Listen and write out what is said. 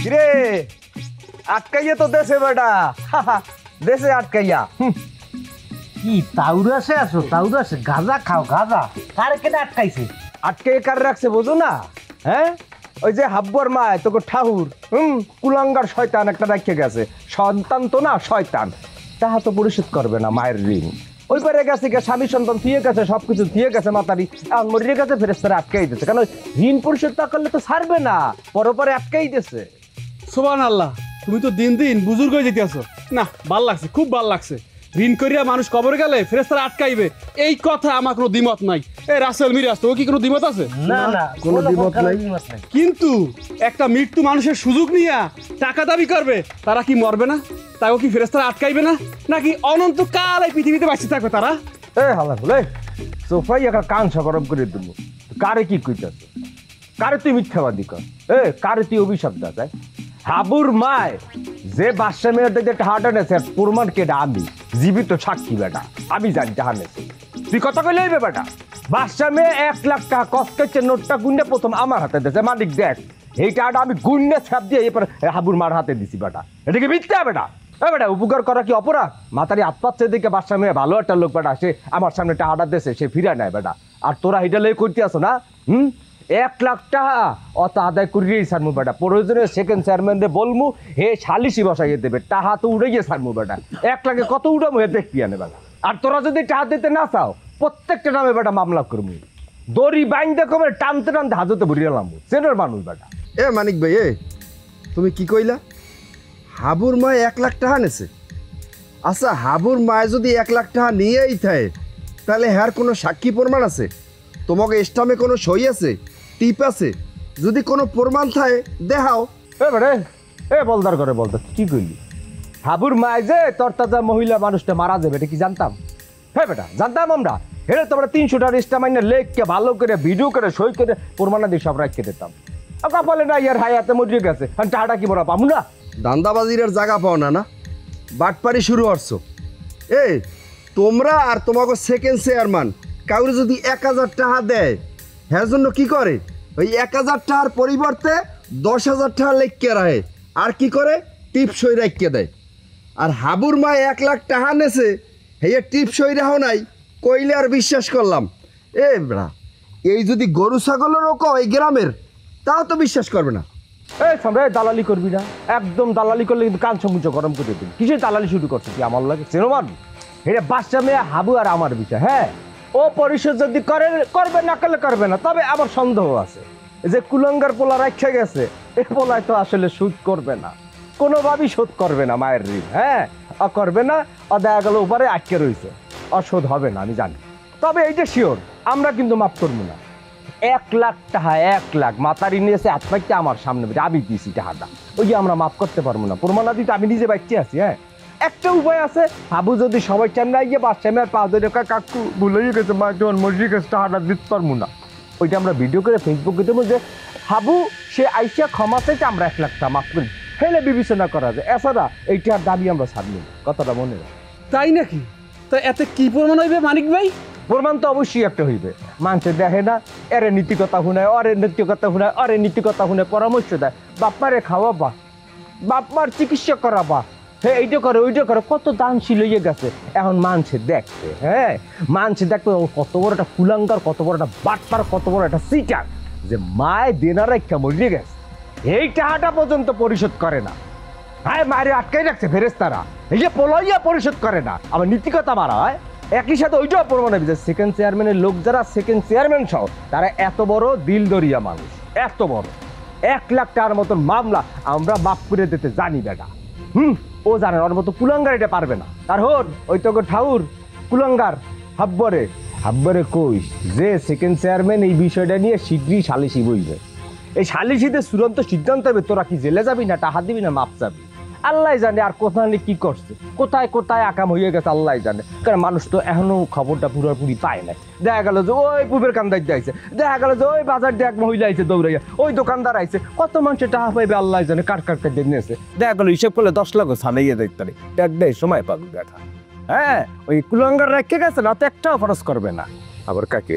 কিরে আটকাইয়া তো দেশে বেটা দেশে আটকাইয়া কি তাউরাসে আছো তাউরাসে গাঁজা খাও গাঁজা কারে কেটে আটকাইছে আটকে কার রাখছে বোঝো না হ্যাঁ ওই যে হাব্বর মায় তোকে ঠাকুর কুলাঙ্গার শয়তান একটা রেখে গেছে সন্তান তো না শয়তান তাহা তো পরিশোধ করবে না মায়ের ঋণ ওই পারে গেছে স্বামী সন্তান থিয়ে গেছে সবকিছু থিয়ে গেছে মাতারি এখন মরিয়ে গেছে ফেরেস্তারা আটকাই দিতেছে কারণ ঋণ পরিশোধ না করলে তো ছাড়বে না পরে আটকাই দিতেছে। সুবহানাল্লাহ, তুমি তো দিন দিন বুজুর্গ হয়ে যেতে আছো। না, ভাল লাগছে, খুব ভাল লাগছে। ঋণ করিয়া মানুষ কবরে গেলে ফেরেশতারা আটকাইবে, এই কথা আমার কোনো দ্বিমত নাই। এই রাসেল মিরাজ, তোর কি কোনো দ্বিমত আছে? না না কোনো দ্বিমত নাই। কিন্তু একটা মৃত্যু মানুষের সুযোগ নিয়ে টাকা দাবি করবে, তারা কি মরবে না? তাও কি ফেরেশতারা আটকাইবে না? নাকি অনন্তকাল এই পৃথিবীতে বাঁচতে থাকবে তারা? হালা বলে সোফাই একটা কান গরম করে দিল কারে কি কইতাছ কারে তুই মিথ্যাবাদী কর কারে তুই অভিশাপ দাদা হাবুর মায় যে বাদশা মেয়ের দিকে টাহাটা নেছে প্রমাণ কেটা আমি জীবিত সাক্ষী বেটা আমি জানি টাহা নেছে তুই কথা কইলে বেটা বাদশা মেয়ে 1 লাখ টাকা কষ্টের নোটটা গুন্ডে প্রথম আমার হাতে দিয়েছে মালিক দেখ এই টাকাটা আমি গুন্ডে ছাপ দিয়ে এরপর হাবুর মার হাতে দিছি বেটা এটা কি মিথ্যা বেটা বেটা উপকার করা কি অপরাধ মাতারি আত্মাচ্ছে দিকে বাদশা মেয়ে ভালো একটা লোক বেটা সে আমার সামনে টাকাটা দেশে সে ফিরে নেয় বেটা আর তোরা এটা লেগে করতে আসো না 1 লাখ টাকা অত আদায় করিয়েই সারমু বেটা প্রয়োজনে সেকেন্ড চেয়ারম্যানরে বলমু হে সালিশি বসাইয়ে দেবে টাহা তো উড়ে গিয়ে সারমু বেটা 1 লাখে কত উড়ামু হে দেখবি আনে বেটা আর তোরা যদি টাহা দিতে না চাও প্রত্যেকটা নামে বেটা মামলা করমু দড়ি বাইন্দে কমে টানতে টানতে হাজতে ভরিয়ালাম সেনের মানুষ বেটা মানিক ভাই তুমি কি কইলা হাবুর মায় 1 লাখ টাকা নেছে আচ্ছা হাবুর মায় যদি 1 লাখ টাকা নিয়েই থাকে তাহলে হ্যার কোনো সাক্ষী প্রমাণ আছে তোমাকে স্টামে কোনো সই আছে টিপ আছে যদি কোনো প্রমাণ থাকে দেখাও বেটা বলদার করে বলতো কি কইলি হাবুর মায় যে তরতাজা মহিলা মানুষটা মারা যাবে এটা কি জানতাম বেটা জানতাম আমরা হেরে তোমরা 300 টাকা স্টামাইনে লেখকে ভালো করে ভিডিও করে সই করে প্রমাণাদি সব রাখতে দিতাম কপালে না ইয়ার হায়াতে মরিয়ে গেছে টাকাটা কি বড় পাবো না দান্দাবাজির আর জায়গা পাও না না বাটপারি শুরু করছো তোমরা আর তোমাকে সেকেন্ড চেয়ারম্যান কাউরে যদি 1000 টাকা দেয় হ্যাঁ জন্য কি করে ওই 1000 টাকার পরিবর্তে 10,000 টাকা লেখকে রাখে আর কি করে টিপ সই রাখকে দেয় আর হাবুর মা 1 লাখ টাকা নেছে হেয়ে টিপ সই রাখো নাই কইলে আর বিশ্বাস করলাম ব্রা এই যদি গরু ছাগলেরও এই গ্রামের তাও তো বিশ্বাস করবে না দালালি করবি না একদম দালালি করলে কিন্তু কান সমুচো গরম করে দিবি কিসের দালালি শুরু করছিস কি আমার লাগে চেনো মানুষ এটা বাচ্চা মেয়ে হাবু আর আমার বিষয় ও পরিশোধ যদি করবে না করবে না তবে আমার সন্দেহ আছে যে কুলঙ্গার পোলা রাখা গেছে এই পোলায় তো আসলে সুদ করবে না কোনোভাবেই শোধ করবে না মায়ের ঋণ করবে না দেখা গেল উপরে আটকে রয়েছে অশোধ হবে না আমি জানি তবে এইটা শিওর আমরা কিন্তু মাফ করবো না 1 লাখ টাকা 1 লাখ মাতারি নিয়েছে আত্মাকে আমার সামনে আমি দিয়েছি টাকাটা ওই যে আমরা মাফ করতে পারবো না প্রমাণাদি তো আমি নিজে বাচ্চা আছি একটা উপায় আছে হাবু যদি সবাই চান গিয়ে বাচ্চা মেয়ের পা ধরে কাকু ভুলেই গেছে মা যখন মরিয়ে গেছে টাকাটা দিতে পারবো না ওইটা আমরা ভিডিও করে ফেসবুকে দেবো যে হাবু সে আইসা ক্ষমা চাইতে আমরা 1 লাখ টাকা মাফ করি ফেলে বিবেচনা করা যায় এছাড়া এইটার দাবি আমরা ছাড়ব কথাটা মনে রাখ তাই নাকি? তা এতে কি প্রমাণ হইবে মানিক ভাই? প্রমাণ তো অবশ্যই একটা হইবে মানুষের দেখে না এরে নীতিকতা শুনায় অরে নীতিকতা শুনায় অরে নীতিকতা শুনে পরামর্শ দেয় বাপ্পারে খাওয়াবা বাপ্পার চিকিৎসা করাবা এইটা করে ওইটা করে কত দানশীল হয়ে গেছে এখন মানছে দেখতে মানছে দেখতে কত বড় একটা কুলাঙ্গার কত বড় একটা বাটপার কত বড় একটা সিটার যে মায় দেনার একটা মরিয়ে গেছে এই টাকাটা পর্যন্ত পরিশোধ করে না মায়ের আটকাই রাখছে ফেরেস্তারা এই যে পলাইয়া পরিশোধ করে না আবার নীতিকতা মারা হয় একই সাথে ওইটাও প্রমাণ হবে যে সেকেন্ড চেয়ারম্যানের লোক যারা সেকেন্ড চেয়ারম্যান সহ তারা এত বড় দিল দরিয়া মানুষ এত বড় 1 লাখ টাকার মতন মামলা আমরা মাফ করে দিতে জানি বেটা ও জানে ওর মতো কুলাঙ্গার এটা পারবে না আর ওই তো ঠাউর কুলাঙ্গার হাব্বরে কইস যে সেকেন্ড চেয়ারম্যান এই বিষয়টা নিয়ে শীঘ্রই সালিশি বইবে এই সালিশিতে চূড়ান্ত সিদ্ধান্ত হবে তোরা কি জেলে যাবি না টাকা দিবি না মাপ যাবি আল্লাহ জানে আর কোথায় কি করছে কোথায় কোথায় আকাম হয়ে গেছে আল্লাহ জানে কারণ মানুষ তো এখনো খবরটা পুরোপুরি পায় না দেখা গেল যে ওই পুবের কান্দার যাইছে দেখা গেল যে ওই বাজার দিয়ে এক মহিলা আইছে দৌড়াইয়া ওই দোকানদার আইছে কত মানুষের টাকা পাইবে আল্লাহ জানে কার কার নিয়েছে দেখা গেল হিসেব করলে 10 লাখ সানাইয়া দেখতে পারি দেয় সময় পাবি দেখা ওই কুলাঙ্গার রেখে গেছে না তো একটাও খরচ করবে না আবার কাকে